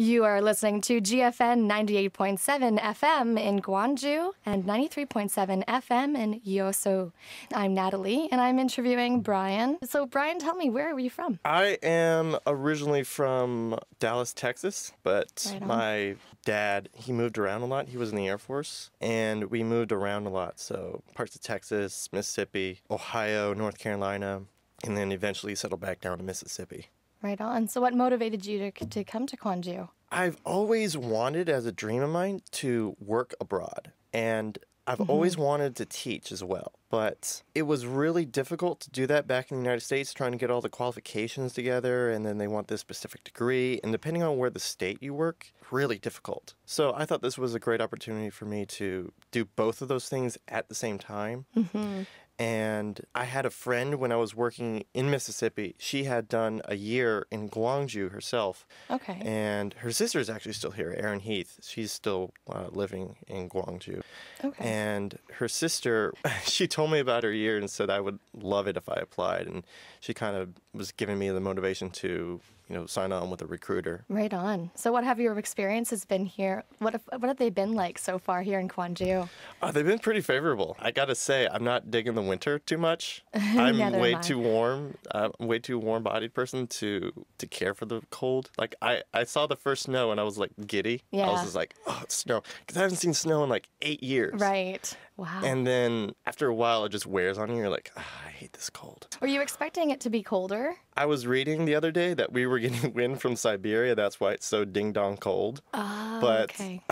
You are listening to GFN 98.7 FM in Gwangju and 93.7 FM in Yeosu. I'm Natalie, and I'm interviewing Brian. So, Brian, tell me, where are you from? I am originally from Dallas, Texas, but my dad, he moved around a lot. He was in the Air Force, and we moved around a lot. So, parts of Texas, Mississippi, Ohio, North Carolina, and then eventually settled back down to Mississippi. Right on. So what motivated you to come to Gwangju? I've always wanted, as a dream of mine, to work abroad. And I've always wanted to teach as well. But it was really difficult to do that back in the United States, trying to get all the qualifications together, and then they want this specific degree. And depending on where the state you work, really difficult. So I thought this was a great opportunity for me to do both of those things at the same time. And I had a friend when I was working in Mississippi. She had done a year in Gwangju herself. Okay. And her sister is actually still here, Erin Heath. She's still living in Gwangju. Okay. And her sister, she told me about her year and said I would love it if I applied. And she kind of was giving me the motivation to, sign on with a recruiter. Right on. So what have your experiences been here? What have they been like so far here in Gwangju? They've been pretty favorable. I got to say, I'm not digging the winter too much. I'm way too warm. I'm a way too warm-bodied person to care for the cold. Like, I saw the first snow and I was, like, giddy. Yeah. I was just like, oh, it's snow. Because I haven't seen snow in, like, 8 years. Right. Wow. And then after a while, it just wears on you. You're like, I hate this cold. Were you expecting it to be colder? I was reading the other day that we were getting wind from Siberia. That's why it's so ding-dong cold. Oh, but, okay.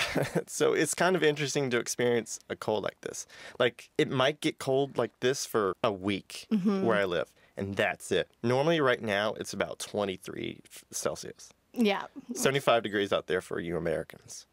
So it's kind of interesting to experience a cold like this. Like, it might get cold like this for a week where I live, and that's it. Normally, right now, it's about 23 Celsius. Yeah. 75 degrees out there for you Americans.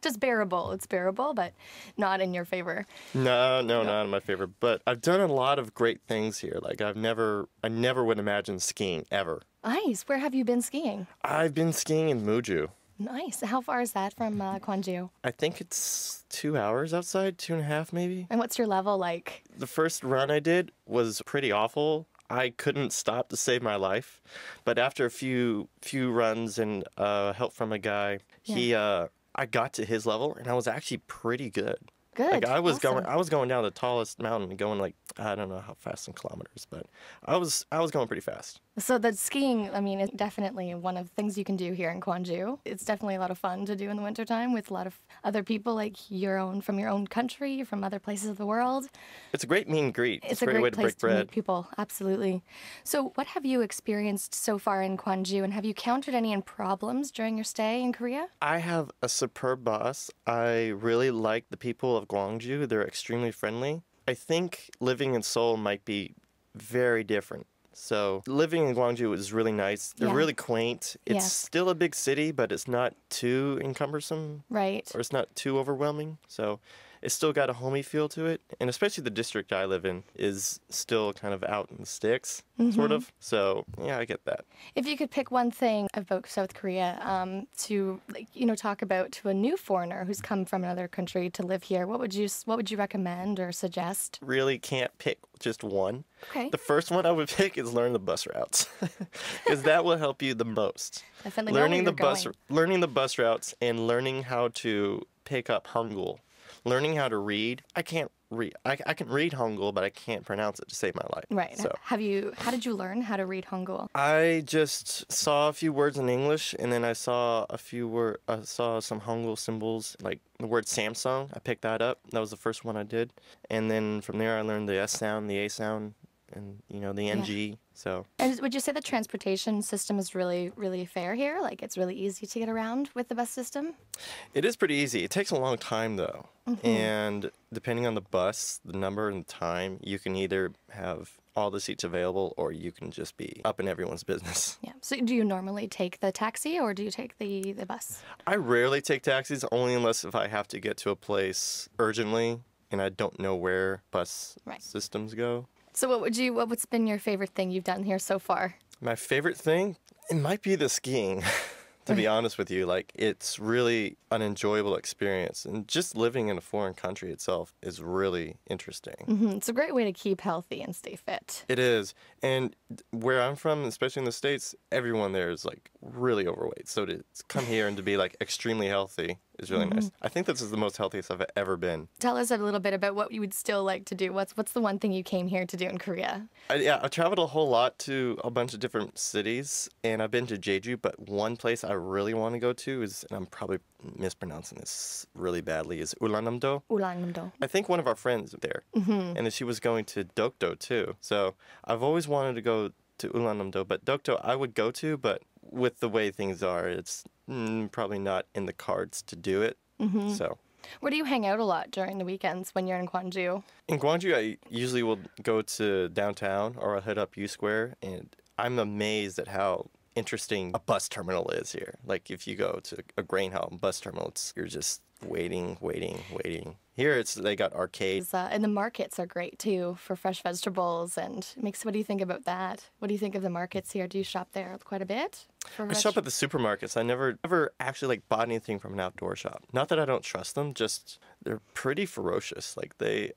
Just bearable. It's bearable, but not in your favor. No, not in my favor. But I've done a lot of great things here. Like, I never would imagine skiing, ever. Nice. Where have you been skiing? I've been skiing in Muju. Nice. How far is that from Gwangju? I think it's 2 hours outside, 2.5 maybe. And what's your level like? The first run I did was pretty awful. I couldn't stop to save my life. But after a few runs and help from a guy, I got to his level, and I was actually pretty good. Good. Like, I was awesome. going down the tallest mountain, going like, I don't know how fast in kilometers, but I was going pretty fast. So the skiing, I mean, is definitely one of the things you can do here in Gwangju. It's definitely a lot of fun to do in the wintertime with a lot of other people like from your own country, from other places of the world. It's a great meet and greet. It's a great way to place break bread. meet people, absolutely. So what have you experienced so far in Gwangju, and have you encountered any problems during your stay in Korea? I have a superb boss. I really like the people of Gwangju. They're extremely friendly. I think living in Seoul might be very different. So living in Gwangju is really nice. They're really quaint. It's still a big city, but it's not too encumbersome. Right. Or it's not too overwhelming. So it's still got a homey feel to it. And especially the district I live in is still kind of out in the sticks, sort of. So, yeah, I get that. If you could pick one thing about South Korea to, talk about to a new foreigner who's come from another country to live here, what would you recommend or suggest? Really can't pick just one. Okay. The first one I would pick is learn the bus routes, because that will help you the most. Definitely learning the bus routes and learning how to pick up Hangul. Learning how to read. I can't read. I can read Hangul, but I can't pronounce it to save my life. Right. So. How did you learn how to read Hangul? I just saw a few words in English, and then I saw some Hangul symbols, like the word Samsung. I picked that up. That was the first one I did. And then from there I learned the S sound, the A sound, and the NG. So. And would you say the transportation system is really, really fair here? Like, it's really easy to get around with the bus system? It is pretty easy. It takes a long time, though. And depending on the bus, the number and the time, you can either have all the seats available or you can just be up in everyone's business. Yeah. So do you normally take the taxi or do you take the bus? I rarely take taxis, only unless if I have to get to a place urgently and I don't know where bus systems go. So what's been your favorite thing you've done here so far? My favorite thing? It might be the skiing. to be honest with you. Like, it's really an enjoyable experience. And just living in a foreign country itself is really interesting. It's a great way to keep healthy and stay fit. It is. And where I'm from, especially in the States, everyone there is like really overweight. So to come here and to be like extremely healthy is really nice. I think this is the most healthiest I've ever been. Tell us a little bit about what you would still like to do. What's the one thing you came here to do in Korea? I've traveled a whole lot to a bunch of different cities, and I've been to Jeju, but one place I really want to go to is, and I'm probably mispronouncing this really badly, is Ulanamdo. Ulanamdo. I think one of our friends there, and then she was going to Dokdo too. So I've always wanted to go to Ulanamdo, but Dokdo I would go to, but with the way things are, it's probably not in the cards to do it. So. Where do you hang out a lot during the weekends when you're in Gwangju? In Gwangju, I usually will go to downtown or I'll head up U Square, and I'm amazed at how interesting a bus terminal is here. Like, if you go to a Greyhound bus terminal, you're just waiting. Here, they got arcades. And the markets are great, too, for fresh vegetables. And what do you think about that? What do you think of the markets here? Do you shop there quite a bit? I shop at the supermarkets. I never actually bought anything from an outdoor shop. Not that I don't trust them, just they're pretty ferocious. Like,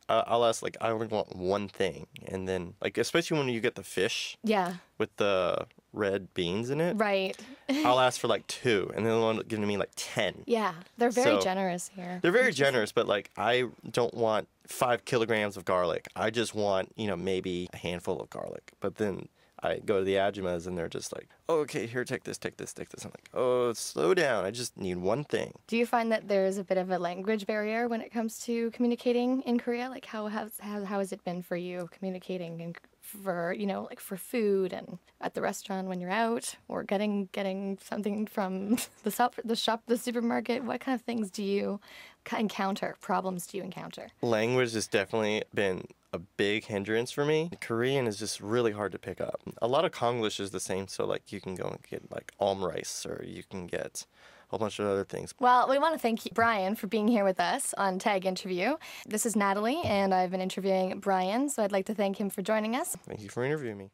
I'll ask, like, I only want one thing. And then, like, especially when you get the fish. Yeah. With the red beans in it. Right. I'll ask for like 2, and then they'll end up giving me like 10. Yeah, they're very generous here. They're very generous, but like, I don't want 5 kilograms of garlic. I just want, maybe a handful of garlic. But then I go to the Ajumas, and they're just like, oh, okay, here, take this. I'm like, oh, slow down. I just need one thing. Do you find that there's a bit of a language barrier when it comes to communicating in Korea? Like, how has it been for you communicating for food and at the restaurant when you're out, or getting something from the supermarket? What kind of things do you encounter? Problems do you encounter? Language has definitely been a big hindrance for me. Korean is just really hard to pick up. A lot of Konglish is the same, so like you can go and get like rice, or you can get a whole bunch of other things. Well, we want to thank Brian for being here with us on Tag Interview. This is Natalie, and I've been interviewing Brian, so I'd like to thank him for joining us. Thank you for interviewing me.